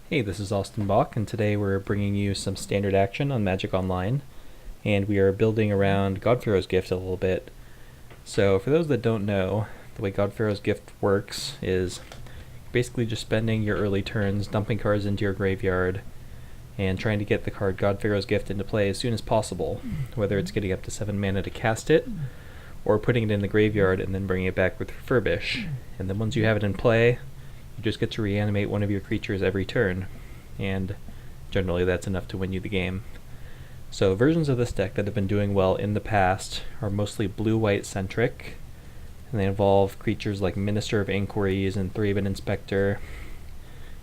Hey, this is Austin Bach, and today we're bringing you some standard action on Magic Online, and we are building around God-Pharaoh's Gift a little bit. So for those that don't know, the way God-Pharaoh's Gift works is basically just spending your early turns, dumping cards into your graveyard, and trying to get the card God-Pharaoh's Gift into play as soon as possible, whether it's getting up to 7 mana to cast it, or putting it in the graveyard and then bringing it back with Refurbish. And then once you have it in play, you just get to reanimate one of your creatures every turn, and generally that's enough to win you the game. So versions of this deck that have been doing well in the past are mostly blue-white centric, and they involve creatures like Minister of Inquiries and Thraben Inspector,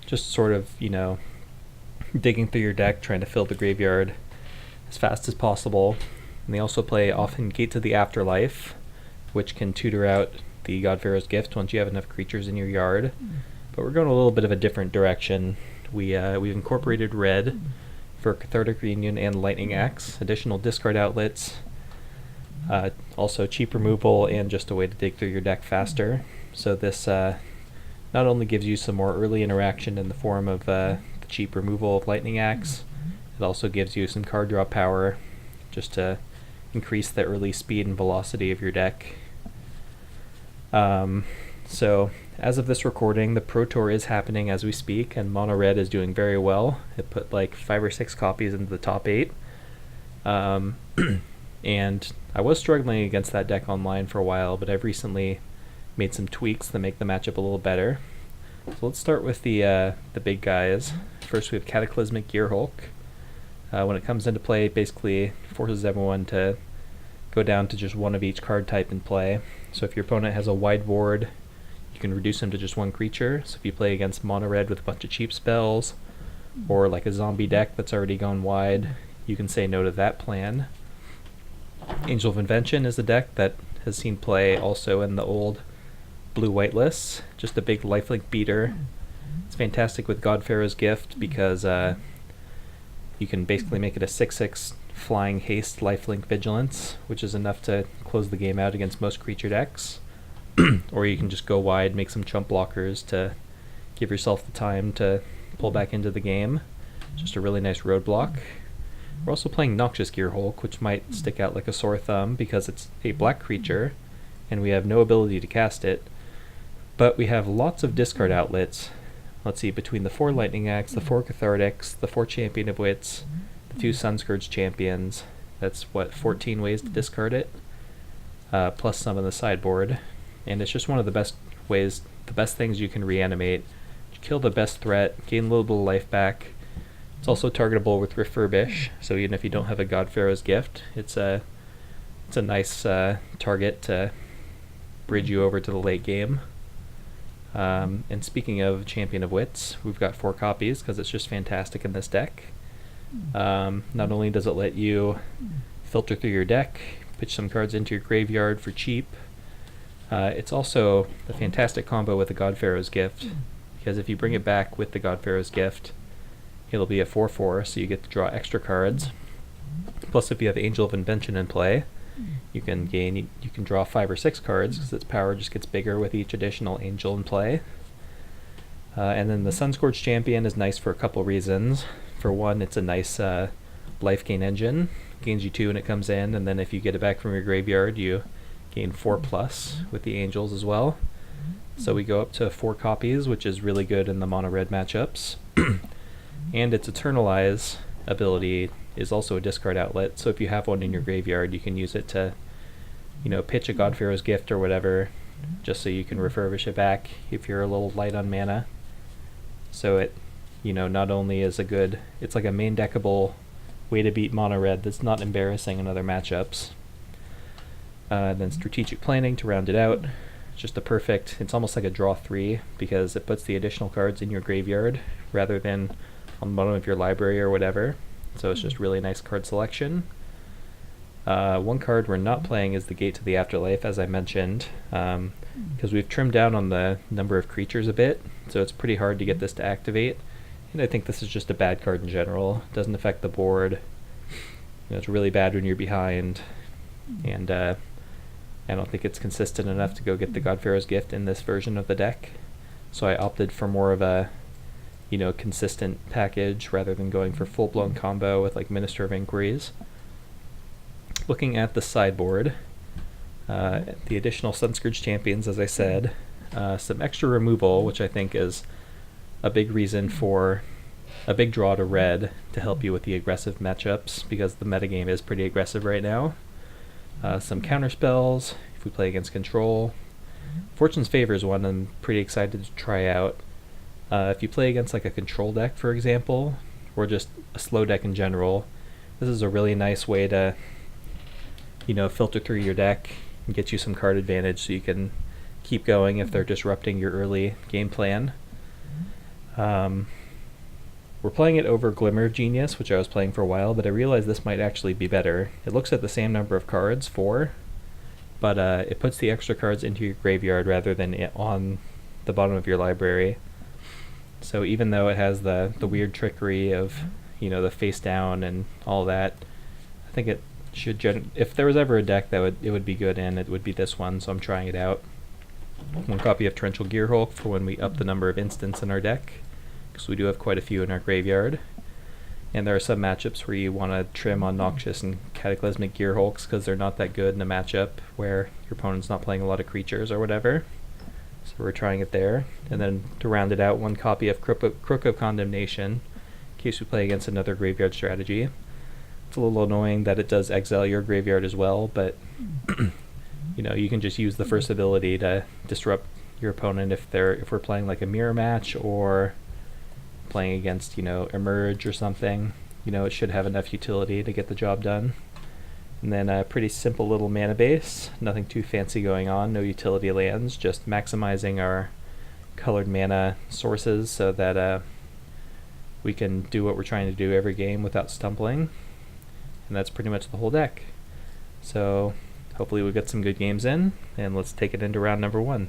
just sort of, digging through your deck, trying to fill the graveyard as fast as possible. And they also play often Gate to the Afterlife, which can tutor out the God-Pharaoh's Gift once you have enough creatures in your yard. But we're going a little bit of a different direction. We've incorporated red for Cathartic Reunion and Lightning Axe, additional discard outlets, also cheap removal, and just a way to dig through your deck faster. So this not only gives you some more early interaction in the form of the cheap removal of Lightning Axe, it also gives you some card draw power just to increase the early speed and velocity of your deck. So as of this recording, the Pro Tour is happening as we speak, and Monored is doing very well. It put like 5 or 6 copies into the top 8. And I was struggling against that deck online for a while, but I've recently made some tweaks that make the matchup a little better. So let's start with the big guys. First we have Cataclysmic Gearhulk. When it comes into play, it basically forces everyone to go down to just one of each card type in play. So if your opponent has a wide board, you can reduce him to just one creature. So if you play against mono red with a bunch of cheap spells, or like a zombie deck that's already gone wide, you can say no to that plan. Angel of Invention is a deck that has seen play also in the old blue-white lists. Just a big lifelink beater. It's fantastic with God-Pharaoh's Gift because you can basically make it a 6/6 flying haste lifelink vigilance, which is enough to close the game out against most creature decks. Or you can just go wide, make some chump blockers to give yourself the time to pull back into the game. Just a really nice roadblock. We're also playing Noxious Gearhulk, which might stick out like a sore thumb because it's a black creature and we have no ability to cast it, but we have lots of discard outlets. Let's see, between the 4 Lightning Axe, the 4 Cathartics, the 4 Champion of Wits, the 2 Sunscorched Champions, that's 14 ways to discard it, plus some in the sideboard. And it's just one of the best ways, the best things you can reanimate. Kill the best threat, gain a little bit of life back. It's also targetable with Refurbish, so even if you don't have a God-Pharaoh's Gift, it's a nice target to bridge you over to the late game. And speaking of Champion of Wits, we've got 4 copies because it's just fantastic in this deck. Not only does it let you filter through your deck, pitch some cards into your graveyard for cheap, it's also a fantastic combo with the God-Pharaoh's Gift, because if you bring it back with the God-Pharaoh's Gift, it'll be a 4/4, so you get to draw extra cards. Plus, if you have Angel of Invention in play, you can draw 5 or 6 cards, because its power just gets bigger with each additional angel in play. And then the Sunscorched Champion is nice for a couple reasons. For one, it's a nice life gain engine. Gains you 2 when it comes in, and then if you get it back from your graveyard, you gain 4+ with the angels as well. So we go up to 4 copies, which is really good in the mono-red matchups. And its Eternalize ability is also a discard outlet, so if you have one in your graveyard, you can use it to, pitch a God-Pharaoh's Gift or whatever, just so you can refurbish it back if you're a little light on mana. So it, not only is it's like a main deckable way to beat mono-red that's not embarrassing in other matchups. Then Strategic Planning to round it out. Just it's almost like a draw 3 because it puts the additional cards in your graveyard rather than on the bottom of your library or whatever. So it's just really nice card selection. One card we're not playing is the Gate to the Afterlife, as I mentioned, because we've trimmed down on the number of creatures a bit, so it's pretty hard to get this to activate. And I think this is just a bad card in general. It doesn't affect the board. It's really bad when you're behind, and I don't think it's consistent enough to go get the God-Pharaoh's Gift in this version of the deck. So I opted for more of a consistent package rather than going for full-blown combo with like Minister of Inquiries. Looking at the sideboard, the additional Sunscorched Champions, as I said, some extra removal, which I think is a big reason for a big draw to red to help you with the aggressive matchups, because the metagame is pretty aggressive right now. Some counter spells if we play against control. Fortune's Favor is one I'm pretty excited to try out. If you play against like a control deck, for example, or just a slow deck in general, this is a really nice way to filter through your deck and get you some card advantage so you can keep going if they're disrupting your early game plan. We're playing it over Glimmer of Genius, which I was playing for a while, but I realized this might actually be better. It looks at the same number of cards, 4, but it puts the extra cards into your graveyard rather than on the bottom of your library. So even though it has the weird trickery of the face down and all that, I think it should if there was ever a deck that it would be good in, it would be this one, so I'm trying it out. 1 copy of Torrential Gearhulk for when we up the number of instants in our deck, because we do have quite a few in our graveyard. And there are some matchups where you want to trim on Noxious and Cataclysmic Gearhulks because they're not that good in a matchup where your opponent's not playing a lot of creatures or whatever. So we're trying it there. And then to round it out, 1 copy of Crook of Condemnation in case we play against another graveyard strategy. It's a little annoying that it does exile your graveyard as well, but you can just use the first ability to disrupt your opponent if we're playing like a mirror match or playing against Emerge or something. It should have enough utility to get the job done. And then a pretty simple little mana base, nothing too fancy going on, no utility lands, just maximizing our colored mana sources so that we can do what we're trying to do every game without stumbling. And that's pretty much the whole deck. So hopefully we get some good games in, and let's take it into round number 1.